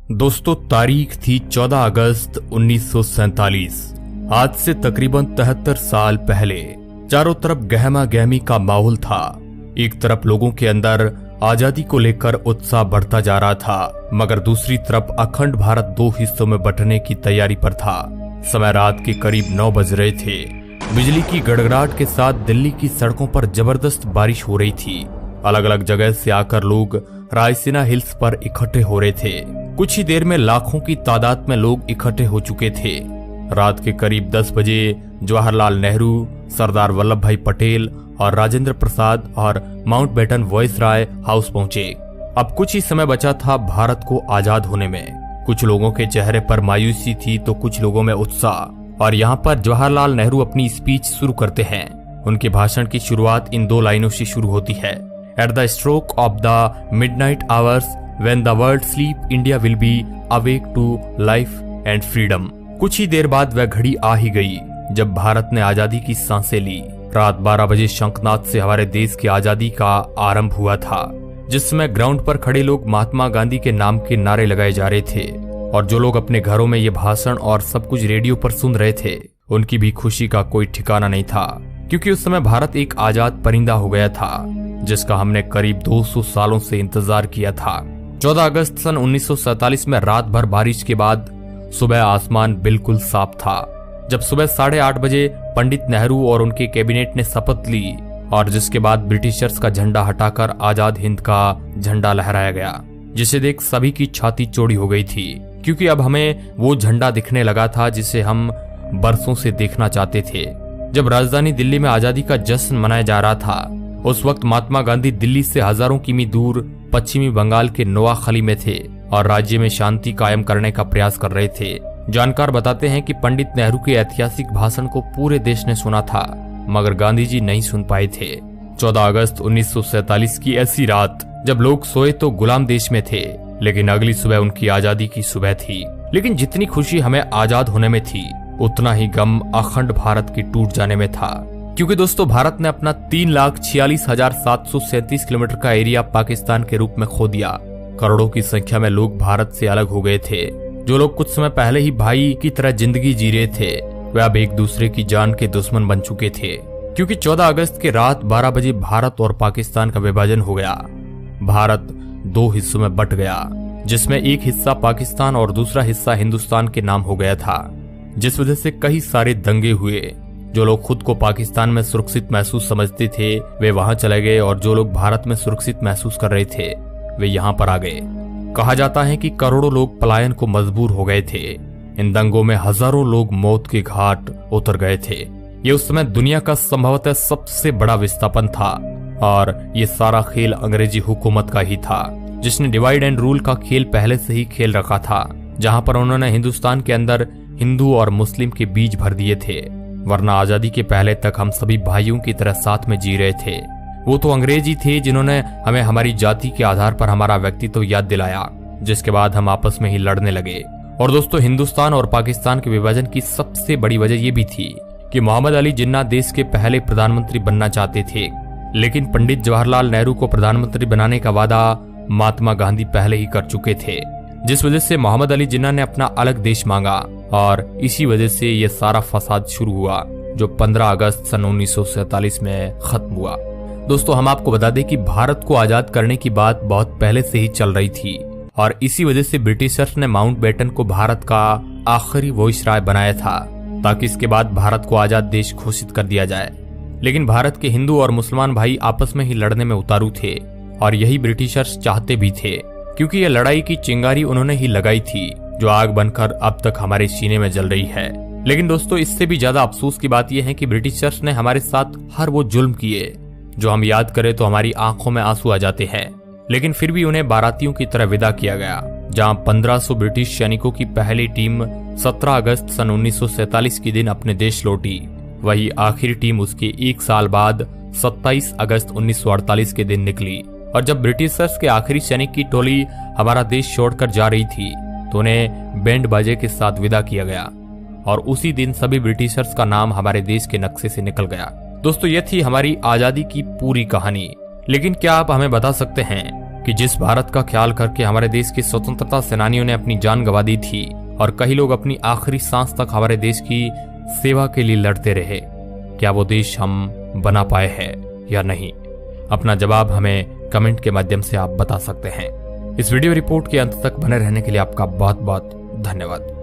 दोस्तों, तारीख थी 14 अगस्त 1947। आज से तकरीबन 73 साल पहले चारों तरफ गहमा गहमी का माहौल था। एक तरफ लोगों के अंदर आजादी को लेकर उत्साह बढ़ता जा रहा था, मगर दूसरी तरफ अखंड भारत दो हिस्सों में बंटने की तैयारी पर था। समय रात के करीब 9 बज रहे थे। बिजली की गड़गड़ाहट के साथ दिल्ली की सड़कों पर जबरदस्त बारिश हो रही थी। अलग अलग जगह से आकर लोग रायसीना हिल्स पर इकट्ठे हो रहे थे। कुछ ही देर में लाखों की तादाद में लोग इकट्ठे हो चुके थे। रात के करीब 10 बजे जवाहरलाल नेहरू, सरदार वल्लभ भाई पटेल और राजेंद्र प्रसाद और माउंटबेटन वॉइसराय हाउस पहुंचे। अब कुछ ही समय बचा था भारत को आजाद होने में। कुछ लोगों के चेहरे पर मायूसी थी तो कुछ लोगों में उत्साह। और यहाँ पर जवाहरलाल नेहरू अपनी स्पीच शुरू करते हैं। उनके भाषण की शुरुआत इन 2 लाइनों से शुरू होती है। At the stroke of the midnight hours when the world sleep, India will be awake to life and freedom. कुछ ही देर बाद वह घड़ी आ ही गई जब भारत ने आजादी की सांसें ली। रात 12 बजे शंखनाद से हमारे देश की आजादी का आरंभ हुआ था, जिस समय ग्राउंड पर खड़े लोग महात्मा गांधी के नाम के नारे लगाए जा रहे थे। और जो लोग अपने घरों में ये भाषण और सब कुछ रेडियो पर सुन रहे थे, उनकी भी खुशी का कोई ठिकाना नहीं था, क्योंकि उस समय भारत एक आजाद परिंदा हो गया था, जिसका हमने करीब 200 सालों से इंतजार किया था। 14 अगस्त सन 1947 में रात भर बारिश के बाद सुबह आसमान बिल्कुल साफ था। जब सुबह 8:30 बजे पंडित नेहरू और उनके कैबिनेट ने शपथ ली, और जिसके बाद ब्रिटिशर्स का झंडा हटाकर आजाद हिंद का झंडा लहराया गया, जिसे देख सभी की छाती चौड़ी हो गई थी, क्योंकि अब हमें वो झंडा दिखने लगा था जिसे हम बरसों से देखना चाहते थे। जब राजधानी दिल्ली में आजादी का जश्न मनाया जा रहा था, उस वक्त महात्मा गांधी दिल्ली से हजारों किमी दूर पश्चिमी बंगाल के नोआखली में थे और राज्य में शांति कायम करने का प्रयास कर रहे थे। जानकार बताते हैं कि पंडित नेहरू के ऐतिहासिक भाषण को पूरे देश ने सुना था, मगर गांधी जी नहीं सुन पाए थे। 14 अगस्त 1947 की ऐसी रात जब लोग सोए तो गुलाम देश में थे, लेकिन अगली सुबह उनकी आजादी की सुबह थी। लेकिन जितनी खुशी हमें आजाद होने में थी, उतना ही गम अखंड भारत की टूट जाने में था, क्योंकि दोस्तों भारत ने अपना 3,46,737 किलोमीटर का एरिया पाकिस्तान के रूप में खो दिया। करोड़ों की संख्या में लोग भारत से अलग हो गए थे। जो लोग कुछ समय पहले ही भाई की तरह जिंदगी जी रहे थे, वे अब एक दूसरे की जान के दुश्मन बन चुके थे, क्योंकि 14 अगस्त के रात 12 बजे भारत और पाकिस्तान का विभाजन हो गया। भारत 2 हिस्सों में बट गया, जिसमें एक हिस्सा पाकिस्तान और दूसरा हिस्सा हिंदुस्तान के नाम हो गया था, जिस वजह से कई सारे दंगे हुए। जो लोग खुद को पाकिस्तान में सुरक्षित महसूस समझते थे, वे वहां चले गए, और जो लोग भारत में सुरक्षित महसूस कर रहे थे, वे यहाँ पर आ गए। कहा जाता है कि करोड़ों लोग पलायन को मजबूर हो गए थे। इन दंगों में हजारों लोग मौत के घाट उतर गए थे। ये उस समय दुनिया का संभवतः सबसे बड़ा विस्थापन था, और ये सारा खेल अंग्रेजी हुकूमत का ही था, जिसने डिवाइड एंड रूल का खेल पहले से ही खेल रखा था, जहां पर उन्होंने हिंदुस्तान के अंदर हिंदू और मुस्लिम के बीज भर दिए थे। वरना आजादी के पहले तक हम सभी भाइयों की तरह साथ में जी रहे थे। वो तो अंग्रेज ही थे जिन्होंने हमें हमारी जाति के आधार पर हमारा व्यक्तित्व याद दिलाया, जिसके बाद हम आपस में ही लड़ने लगे। और दोस्तों, हिंदुस्तान और पाकिस्तान के विभाजन की सबसे बड़ी वजह ये भी थी कि मोहम्मद अली जिन्ना देश के पहले प्रधानमंत्री बनना चाहते थे, लेकिन पंडित जवाहरलाल नेहरू को प्रधानमंत्री बनाने का वादा महात्मा गांधी पहले ही कर चुके थे, जिस वजह से मोहम्मद अली जिन्ना ने अपना अलग देश मांगा, और इसी वजह से ये सारा फसाद शुरू हुआ, जो 15 अगस्त सन 1947 में खत्म हुआ। दोस्तों, हम आपको बता दें कि भारत को आजाद करने की बात बहुत पहले से ही चल रही थी, और इसी वजह से ब्रिटिशर्स ने माउंटबेटन को भारत का आखिरी वॉइसराय बनाया था, ताकि इसके बाद भारत को आजाद देश घोषित कर दिया जाए। लेकिन भारत के हिंदू और मुसलमान भाई आपस में ही लड़ने में उतारू थे, और यही ब्रिटिशर्स चाहते भी थे, क्योंकि यह लड़ाई की चिंगारी उन्होंने ही लगाई थी, जो आग बनकर अब तक हमारे सीने में जल रही है। लेकिन दोस्तों, इससे भी ज्यादा अफसोस की बात यह है कि ब्रिटिशर्स ने हमारे साथ हर वो जुल्म किए जो हम याद करें तो हमारी आंखों में आंसू आ जाते हैं। लेकिन फिर भी उन्हें बारातियों की तरह विदा किया गया। जहां 1500 ब्रिटिश सैनिकों की पहली टीम 17 अगस्त सन 1947 के दिन अपने देश लौटी, वही आखिरी टीम उसके 1 साल बाद 27 अगस्त 1948 के दिन निकली। और जब ब्रिटिशर्स के आखिरी सैनिक की टोली हमारा देश छोड़कर जा रही थी, तो उन्हें बैंड बाजे के साथ विदा किया गया, और उसी दिन सभी ब्रिटिशर्स का नाम हमारे देश के नक्शे से निकल गया। दोस्तों, ये थी हमारी आजादी की पूरी कहानी। लेकिन क्या आप हमें बता सकते हैं कि जिस भारत का ख्याल करके हमारे देश के स्वतंत्रता सेनानियों ने अपनी जान गंवा दी थी और कई लोग अपनी आखिरी सांस तक हमारे देश की सेवा के लिए लड़ते रहे, क्या वो देश हम बना पाए हैं या नहीं? अपना जवाब हमें कमेंट के माध्यम से आप बता सकते हैं। इस वीडियो रिपोर्ट के अंत तक बने रहने के लिए आपका बहुत बहुत धन्यवाद।